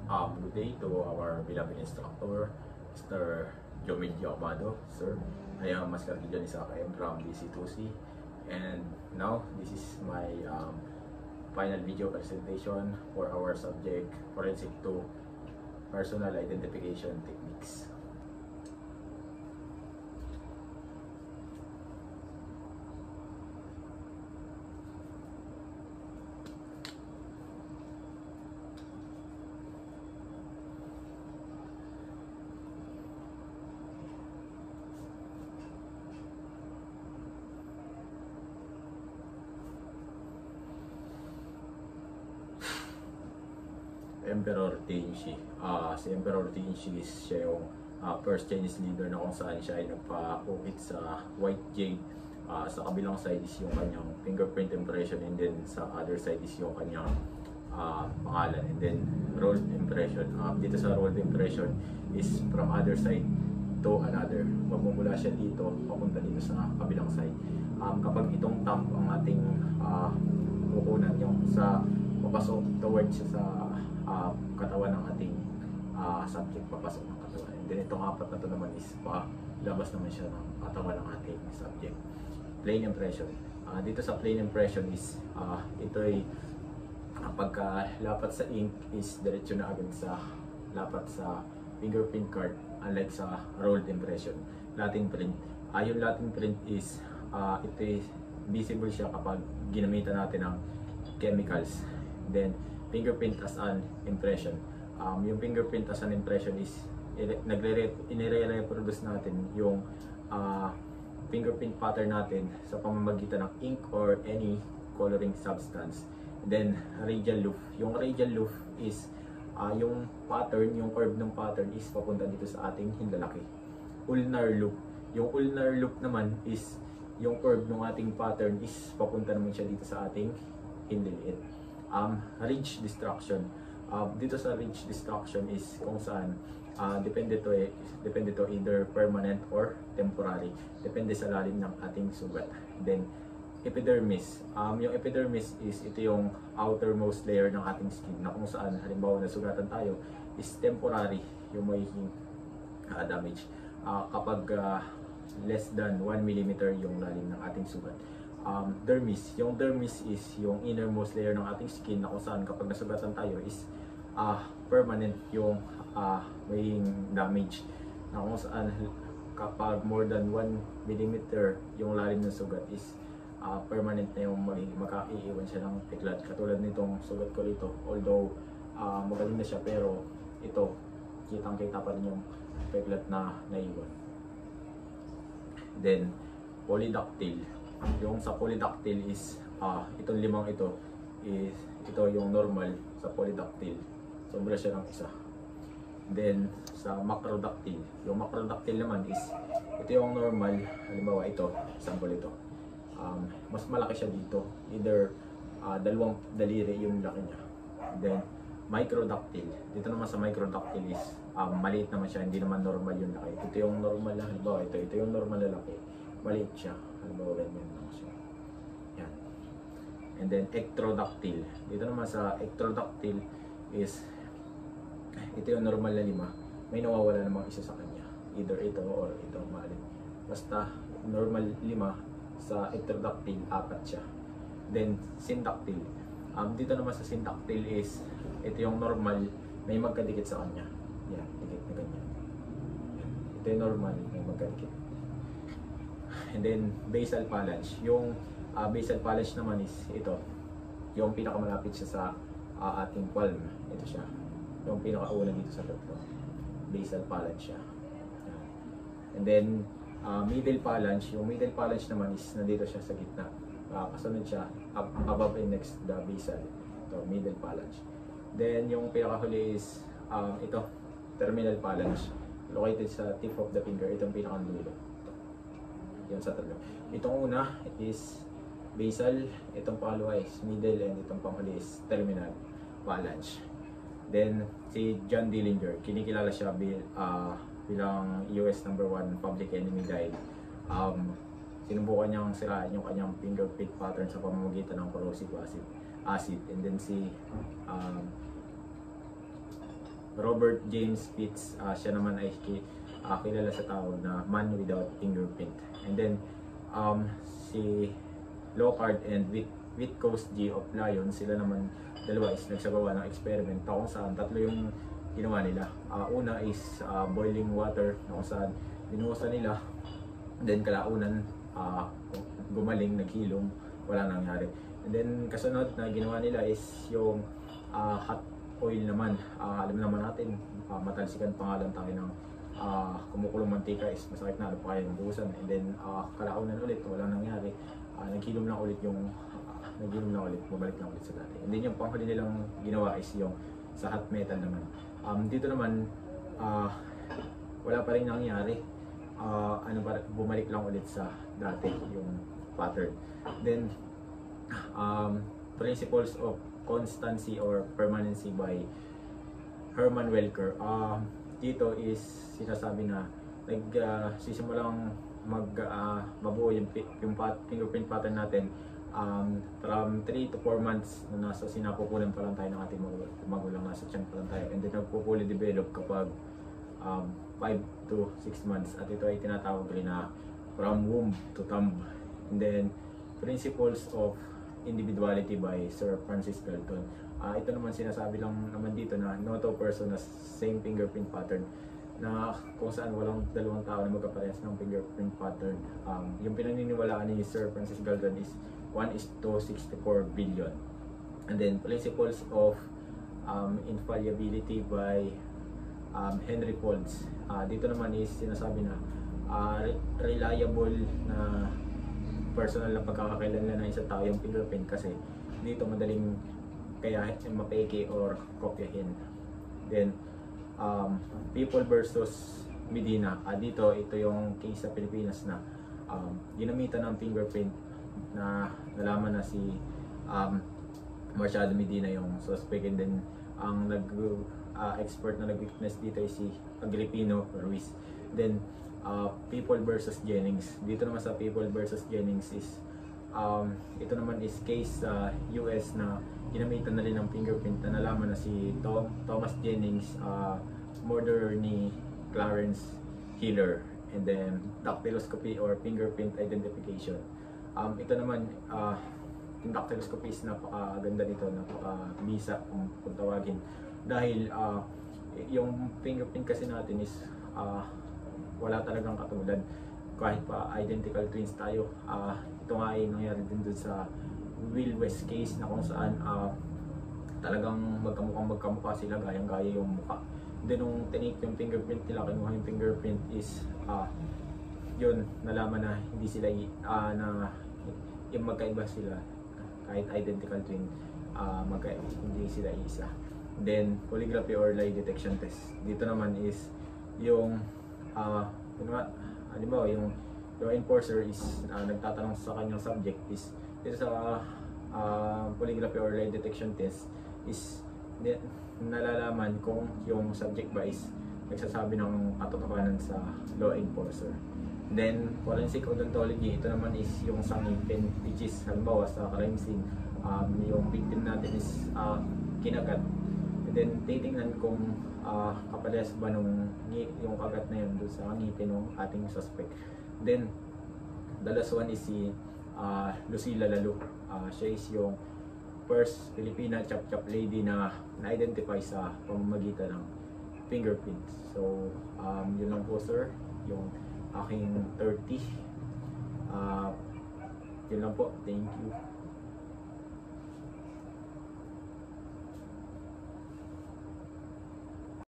Good day to our beloved instructor, Mr. Jomilio Amado. Sir, I am Maskar Kijanisa. I am from DC2C, and now this is my final video presentation for our subject Forensic 2 Personal Identification Techniques. Emperor Tenshi. Si Emperor Tenshi is siya yung first Chinese leader na kung saan siya ay nagpa-ukit sa White Jade. Sa kabilang side is yung kanyang fingerprint impression, and then sa other side is yung kanyang pangalan, and then rolled impression. Dito sa rolled impression is from other side to another. Magmumula siya dito, papunta dito sa kabilang side. Kapag itong thumb ang ating kukunan yung sa papasok towards sa katawan ng ating subject, papasok ng katawan. And then itong apat na to naman is labas naman siya ng katawan ng ating subject. Plain impression. Dito sa plain impression is ito ay pagka-lapat sa ink is diretso na agad sa lapat sa fingerprint card, unlike sa rolled impression. Latin print. Yung Latin print is ito is visible siya kapag ginamitan natin ng chemicals. Then fingerprint as an impression. Yung fingerprint as an impression is inire-reproduce natin yung fingerprint pattern natin sa pamamagitan ng ink or any coloring substance. Then radial loop. Yung radial loop is yung pattern, yung curve ng pattern is papunta dito sa ating hinlalaki. Ulnar loop. Yung ulnar loop naman is yung curve ng ating pattern is papunta naman siya dito sa ating hindiliit. Ridge destruction. Dito sa ridge destruction is kung saan depende to either permanent or temporary. Depende sa lalim ng ating sugat. Then epidermis. Yung epidermis is ito yung outermost layer ng ating skin na kung saan halimbawa nasugatan tayo is temporary yung magiging damage. Kapag less than 1 mm yung lalim ng ating sugat. Dermis. Yung dermis is yung innermost layer ng ating skin na kung saan kapag nasugatan tayo is permanent yung magiging damage, na kung saan kapag more than 1 mm yung lalim ng sugat is permanent na yung makaiiwan siya ng piklat. Katulad nitong sugat ko rito, although magaling na siya, pero ito kitang kita pa rin yung piklat na naiwan. Then polydactyl. Yung sa polydactyl is itong limang ito is ito yung normal sa polydactyl. Sobra siya ng isa. Then sa macrodactyl. Yung macrodactyl naman is ito yung normal. Halimbawa ito, sample ito. Mas malaki siya dito. Either dalawang daliri yung laki niya. Then microdactyl. Dito naman sa microdactyl is maliit naman siya, hindi naman normal yung laki. Ito yung normal na, halimbawa ito yung normal na laki. Maliit siya. Halimbawa ganyan lang siya. Yan. And then ectrodactyl. Dito naman sa ectrodactyl is ito yung normal na 5. May nawawala namang isa sa kanya. Either ito or ito, mali. Basta normal 5, sa ectrodactyl 4 siya. Then syndactyl. Dito naman sa syndactyl is ito yung normal, may magkadikit sa kanya. Yan, dikit na ganyan. Ito yung normal, may magkadikit. And then basal phalange. Yung basal phalange naman is ito. Yung pinakamalapit siya sa ating palm. Ito siya. Yung pinakauna dito sa tatlo. Basal phalange siya. And then middle phalange. Yung middle phalange naman is nandito siya sa gitna. Kasunod siya above and next the basal. Ito, middle phalange. Then yung pinakahuli is ito, terminal phalange. Located sa tip of the finger. Itong pinakadulo. Yan sa tatlo. Itong una is basal, itong pangalawa is middle, and itong panghuli is terminal phalange. Then si John Dillinger, kinikilala siya bilang US #1 public enemy dahil sinubukan niyang sirain yung kanyang fingerprint pattern sa pamamagitan ng corrosive acid. And then si Robert James Pitts, siya naman ay kilala sa tawag na man without fingerprint. And then si Lockhart and Whitcoast G of Lyon, sila naman dalawa is nagsagawa ng experiment kung saan tatlo yung ginawa nila. Una is boiling water na kung saan binuhusan nila, then kalaunan gumaling, naghilom, wala nangyari. And then kasunod na ginawa nila is yung hot oil naman. Alam naman natin, matalsikan pangalan tayo ng kumukulong mantika is masakit na, ano pa kaya yung buhusan. And then kalaunan ulit, walang nangyari. Naghilom lang ulit bumalik lang ulit sa dati. And then yung panghuli nilang ginawa is yung sa hot metal naman. Dito naman wala pa rin nangyari. Bumalik lang ulit sa dati yung pattern. Then Principles of Constancy or Permanency by Herman Welker. Dito is sinasabi na nagsisimulang mabuo yung fingerprint pattern natin from 3 to 4 months na nasa sinapupunan pa lang tayo ng ating magulang, nasa tiyan pa lang tayo, and then nagpo-fully develop kapag 5 to 6 months, at ito ay tinatawag rin na from womb to thumb. And then Principles of Individuality by Sir Francis Galton. Ito naman sinasabi lang naman dito na no two person has same fingerprint pattern, na kung saan walang dalawang tao na magkaparehas ng fingerprint pattern. Yung pinaniniwalaan ni Sir Francis Galton is 1:64 billion. And then Principles of Infallibility by Henry Folds. Dito naman is sinasabi na reliable na personal na pagkakakilanlan ng isang tao yung fingerprint, kasi dito madaling kaya mapeke or kopyahin. Then People versus Medina. Dito ito yung case sa Pilipinas na ginamitan ng fingerprint na nalaman na si Machado Medina yung suspect, and then ang expert na nag-witness dito ay si Agripino Ruiz. Then People versus Jennings. Dito naman sa People versus Jennings is ito naman is case sa US na ginamitan na rin ng fingerprint na nalaman na si Thomas Jennings murderer ni Clarence Hiller. And then dactyloscopy or fingerprint identification. Ito naman yung dactyloscopy is napakaganda nito, napakabisa kung tawagin, dahil yung fingerprint kasi natin is wala talagang katulad, kahit pa identical twins tayo. Ito nga ay nangyari din dun sa Will West case na kung saan talagang magkamukha sila, gayang-gaya yung mukha. Then nung tinake yung fingerprint nila, kinuha yung fingerprint is yun, nalaman na hindi sila na yung magkaiba sila, kahit identical twin, hindi sila isa. Then polygraphy or lie detection test. Dito naman is yung halimbawa yung enforcer is nagtatanong sa kanyang subject, is dito sa polygraphy or lie detection test is nalalaman kung yung subject ba is nagsasabi ng katotohanan sa law enforcer. Then forensic odontology, ito naman is yung sa ngipin, which is halimbawa sa crime scene, yung victim natin is kinagat, and then titingnan kung kaparehas ba yung kagat na yun doon sa ngipin ng ating suspect. Then the last one is si Lucila Lalo. Siya is yung first Filipina chop-chop lady na na-identify sa pamamagitan ng fingerprints. So yun lang po sir, yung aking 30. Yun lang po, thank you.